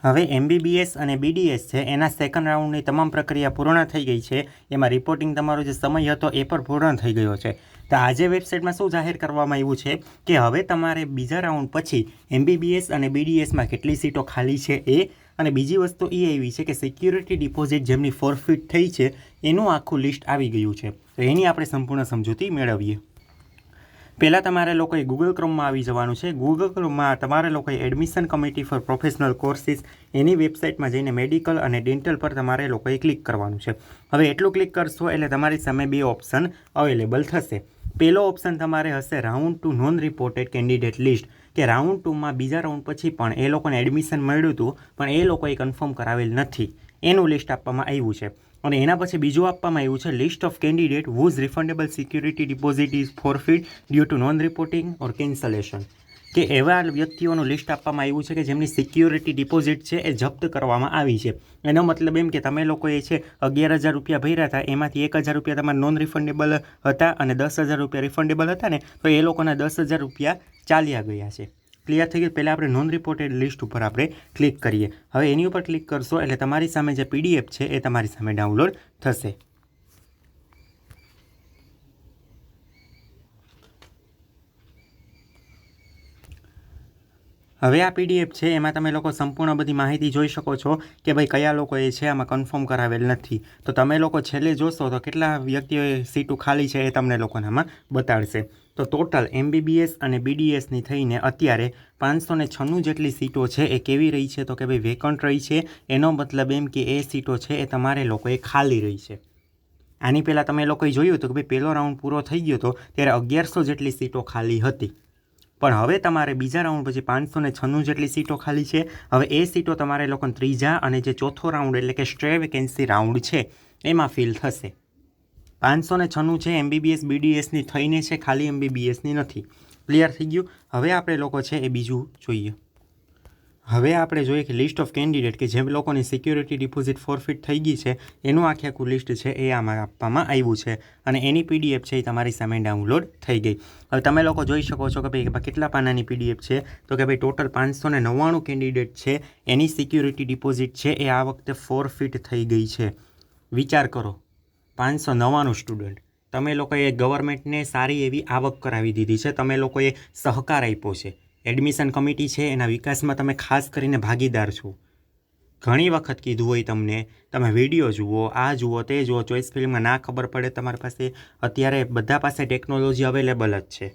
હવે MBBS અને BDS છે એના સેકન્ડ રાઉન્ડની તમામ પ્રક્રિયા પૂર્ણ થઈ ગઈ છે. એમાં રિપોર્ટિંગ તમારો જે સમય હતો એ પણ પૂર્ણ થઈ ગયો છે. તો આજે વેબસાઇટમાં શું જાહેર કરવામાં આવ્યું છે કે હવે તમારે બીજા રાઉન્ડ પછી MBBS અને BDSમાં કેટલી સીટો ખાલી છે એ, અને બીજી વસ્તુ એ આવી છે કે સિક્યુરિટી ડિપોઝિટ જેમની ફોરફિટ થઈ છે એનું આખું લિસ્ટ આવી ગયું છે. તો એની આપણે સંપૂર્ણ સમજૂતી મેળવીએ. પહેલાં તમારે લોકોએ ગૂગલ ક્રોમમાં આવી જવાનું છે. ગૂગલ ક્રોમમાં તમારે લોકોએ admission committee for professional courses એની વેબસાઇટમાં જઈને મેડિકલ અને ડેન્ટલ પર તમારે લોકોએ ક્લિક કરવાનું છે. હવે એટલું ક્લિક કરશો એટલે તમારી સામે બે ઓપ્શન અવેલેબલ થશે. પહેલો ઓપ્શન તમારે હશે round 2 non reported candidate list, કે રાઉન્ડ 2માં બીજા રાઉન્ડ પછી પણ એ લોકોને એડમિશન મળ્યું હતું પણ એ લોકોએ કન્ફર્મ કરાવેલ નથી, એનું લિસ્ટ આપવામાં આવ્યું છે. અને એના પછી બીજું આપવામાં આવ્યું છે list of candidate whose refundable security deposit is forfeit due to non reporting or cancellation, કે એવા વ્યક્તિઓનું લિસ્ટ આપવામાં આવ્યું છે કે જેમની સિક્યુરિટી ડિપોઝિટ છે એ જપ્ત કરવામાં આવી છે. એનો મતલબ એમ કે તમે લોકોએ છે 11,000 રૂપિયા ભર્યા હતા, એમાંથી 1,000 રૂપિયા તમારા નોન રિફંડેબલ હતા અને 10,000 રૂપિયા રિફંડેબલ હતા ને, તો એ લોકોના 10,000 રૂપિયા ચાલ્યા ગયા છે. ક્લિયર થઈ ગયું. પહેલાં આપણે નોન રિપોર્ટેડ લિસ્ટ ઉપર આપણે ક્લિક કરીએ. હવે એની ઉપર ક્લિક કરશો એટલે તમારી સામે જે PDF છે એ તમારી સામે ડાઉનલોડ થશે. હવે આ PDF છે એમાં તમે લોકો સંપૂર્ણ બધી માહિતી જોઈ શકો છો કે ભાઈ કયા લોકોએ છે આમાં કન્ફર્મ કરાવેલ નથી. તો તમે લોકો છેલ્લે જોશો તો કેટલા વ્યક્તિઓએ સીટો ખાલી છે એ તમને લોકોને આમાં બતાડશે. તો ટોટલ MBBS અને BDSની થઈને અત્યારે 596 જેટલી સીટો છે એ કેવી રહી છે તો કે ભાઈ વેકન્ટ રહી છે. એનો મતલબ એમ કે એ સીટો છે એ તમારે લોકોએ ખાલી રહી છે. આની પહેલાં તમે લોકોએ જોયું હતું કે ભાઈ પહેલો રાઉન્ડ પૂરો થઈ ગયો હતો ત્યારે 1100 જેટલી સીટો ખાલી હતી, પણ હવે તમારે બીજા રાઉન્ડ પછી 596 જેટલી સીટો ખાલી છે. હવે એ સીટો તમારે લોકોને ત્રીજા અને જે ચોથો રાઉન્ડ એટલે કે સ્ટ્રે વેકેન્સી રાઉન્ડ છે એમાં ફિલ થશે. 596 છે MBBS BDSની થઈને છે, ખાલી MBBSની નથી. ક્લિયર થઈ ગયું. હવે આપણે લોકો છે એ બીજું જોઈએ. હવે આપણે જોઈએ કે લિસ્ટ ઓફ કેન્ડિડેટ કે જે લોકોની સિક્યુરિટી ડિપોઝિટ ફોરફિટ થઈ ગઈ છે એનું આખું લિસ્ટ છે એ આમાં આપવામાં આવ્યું છે અને એની PDF છે એ તમારી સામે ડાઉનલોડ થઈ ગઈ. હવે તમે લોકો જોઈ શકો છો કે ભાઈ કેટલા પાનાની PDF છે તો કે ભાઈ ટોટલ 599 કેન્ડિડેટ છે એની સિક્યુરિટી ડિપોઝિટ છે એ આ વખતે ફોરફિટ થઈ ગઈ છે. વિચાર કરો, 599 સ્ટુડન્ટ. તમે લોકોએ ગવર્મેન્ટને સારી એવી આવક કરાવી દીધી છે, તમે લોકોએ સહકાર આપ્યો છે. એડમિશન કમિટી છે એના વિકાસમાં તમે ખાસ કરીને ભાગીદાર છો. ઘણી વખત કીધું હોય તમને, તમે વિડીયો જુઓ, આ જુઓ તે જુઓ, ચોઈસ ફિલ્મમાં ના ખબર પડે તમારી પાસે, અત્યારે બધા પાસે ટેકનોલોજી અવેલેબલ જ છે.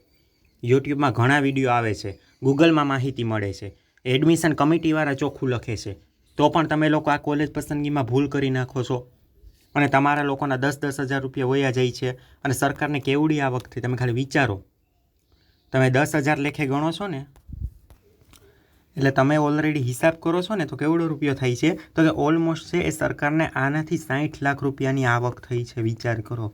યુટ્યુબમાં ઘણા વિડીયો આવે છે, ગૂગલમાં માહિતી મળે છે, એડમિશન કમિટીવાળા ચોખ્ખું લખે છે, તો પણ તમે લોકો આ કોલેજ પસંદગીમાં ભૂલ કરી નાખો છો અને તમારા લોકોના 10,000 રૂપિયા વયા જાય છે અને સરકારને કેવડી આવક થઈ તમે ખાલી વિચારો. તમે 10,000 લેખે ગણો છો ને એટલે તમે ઓલરેડી હિસાબ કરો છો ને તો કેવડો રૂપિયો થાય છે તો કે ઓલમોસ્ટ છે એ સરકારને આનાથી 60 લાખ રૂપિયાની આવક થઈ છે. વિચાર કરો.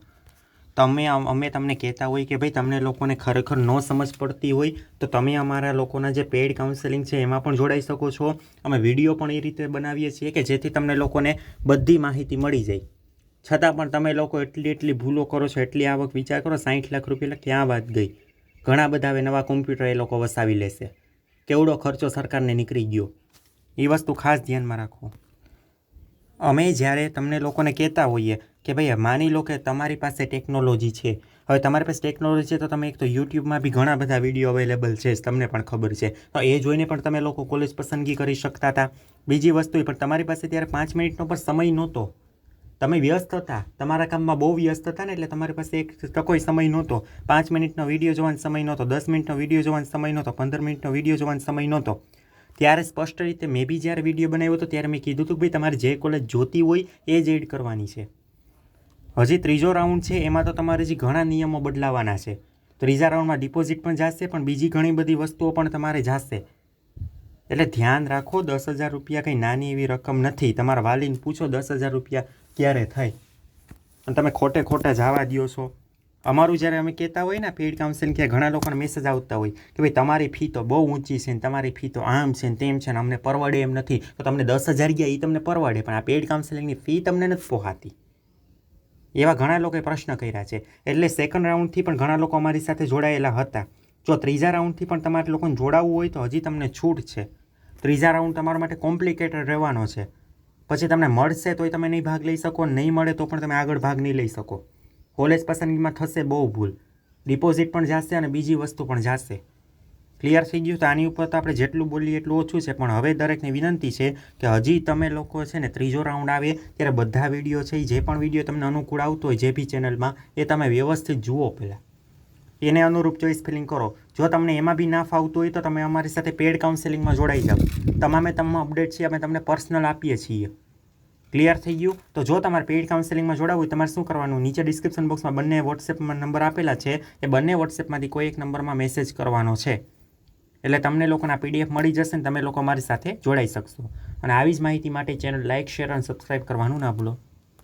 અમે તમને કહેતા હોય કે ભાઈ તમને લોકોને ખરેખર ન સમજ પડતી હોય તો તમે અમારા લોકોના જે પેઇડ કાઉન્સેલિંગ છે એમાં પણ જોડાઈ શકો છો. અમે વિડીયો પણ એ રીતે બનાવીએ છીએ કે જેથી તમને લોકોને બધી માહિતી મળી જાય. છતાં પણ તમે લોકો એટલી ભૂલો કરો છો, એટલી આવક. વિચાર કરો, 60 લાખ રૂપિયા એટલે ક્યાં વાત ગઈ. ઘણા બધા હવે નવા કોમ્પ્યુટર એ લોકો વસાવી લેશે. કેવડો ખર્ચો સરકારને નીકળી ગયો. એ વસ્તુ ખાસ ધ્યાનમાં રાખો. અમે જ્યારે તમને લોકોને કહેતા હોઈએ કે ભાઈ માની લો કે તમારી પાસે ટેકનોલોજી છે, હવે તમારી પાસે ટેકનોલોજી છે તો તમે એક તો યુટ્યુબમાં બી ઘણા બધા વિડીયો અવેલેબલ છે, તમને પણ ખબર છે, તો એ જોઈને પણ તમે લોકો કોલેજ પસંદગી કરી શકતા હતા. બીજી વસ્તુ એ પણ તમારી પાસે ત્યારે 5 મિનિટનો પણ સમય નહોતો, તમે વ્યસ્ત હતા, તમારા કામમાં બહુ વ્યસ્ત હતા ને, એટલે તમારી પાસે એક ટકોય સમય નહોતો. 5 મિનિટનો વિડીયો જોવાનો સમય નહોતો, 10 મિનિટનો વિડીયો જોવાનો સમય નહોતો, 15 મિનિટનો વિડીયો જોવાનો સમય નહોતો. ત્યારે સ્પષ્ટ રીતે મેં બી જ્યારે વિડીયો બનાવ્યો હતો ત્યારે મેં કીધું હતું કે ભાઈ તમારે જે કોલેજ જોતી હોય એ જ એડ કરવાની છે. હજી ત્રીજો રાઉન્ડ છે એમાં તો તમારે હજી ઘણા નિયમો બદલાવાના છે. ત્રીજા રાઉન્ડમાં ડિપોઝિટ પણ જશે, પણ બીજી ઘણી બધી વસ્તુઓ પણ તમારે જશે. એટલે ધ્યાન રાખો, 10,000 રૂપિયા કંઈ નાની એવી રકમ નથી. તમારા વાલીને પૂછો 10,000 રૂપિયા ક્યારે થાય અને તમે ખોટા જવા દો છો. અમારું જ્યારે અમે કહેતા હોય ને પેઇડ કાઉન્સેલિંગ, કે ઘણા લોકોના મેસેજ આવતા હોય કે ભાઈ તમારી ફી તો બહુ ઊંચી છે ને, તમારી ફી તો આમ છે ને તેમ છે ને, અમને પરવડે એમ નથી. તો તમને 10,000 ગયા એ તમને પરવડે, પણ આ પેઇડ કાઉન્સેલિંગની ફી તમને નથી પોહાતી. એવા ઘણા લોકોએ પ્રશ્ન કર્યા છે. એટલે સેકન્ડ રાઉન્ડથી પણ ઘણા લોકો અમારી સાથે જોડાયેલા હતા. જો ત્રીજા રાઉન્ડથી પણ તમારે લોકોને જોડાવવું હોય તો હજી તમને છૂટ છે. ત્રીજા રાઉન્ડ તમારા માટે કોમ્પ્લિકેટેડ રહેવાનો છે. પછી તમને મળશે તોય તમે નહીં ભાગ લઈ શકો, નહીં મળે તો પણ તમે આગળ ભાગ નહીં લઈ શકો. કોલેજ પસંદગીમાં થશે બહુ ભૂલ, ડિપોઝિટ પણ જશે અને બીજી વસ્તુ પણ જશે. ક્લિયર થઈ ગયું? તો આની ઉપર તો આપણે જેટલું બોલીએ એટલું ઓછું છે, પણ હવે દરેકને વિનંતી છે કે હજી તમે લોકો છે ને ત્રીજો રાઉન્ડ આવે ત્યારે બધા વિડીયો છે, જે પણ વિડીયો તમને અનુકૂળ આવતો હોય જે બી ચેનલમાં, એ તમે વ્યવસ્થિત જુઓ પહેલાં, એને અનુરૂપ ચોઈસ ફિલિંગ કરો. જો તમને એમાં બી ના ફાવતું હોય તો તમે અમારી સાથે પેડ કાઉન્સેલિંગમાં જોડાઈ જાઓ. તમામ અપડેટ છે અમે તમને પર્સનલ આપીએ છીએ. ક્લિયર થઈ ગયું? તો જો તમારે પેઇડ કાઉન્સેલિંગમાં જોડાવવું હોય તમારે શું કરવાનું, નીચે ડિસ્ક્રિપ્શન બોક્સમાં બંને વોટ્સએપમાં નંબર આપેલા છે, એ બંને વોટ્સએપમાંથી કોઈ એક નંબરમાં મેસેજ કરવાનો છે. એટલે તમને લોકોના PDF મળી જશે ને તમે લોકો અમારી સાથે જોડાઈ શકશો. અને આવી જ માહિતી માટે ચેનલ લાઇક, શેર અને સબસ્ક્રાઈબ કરવાનું ના ભૂલો.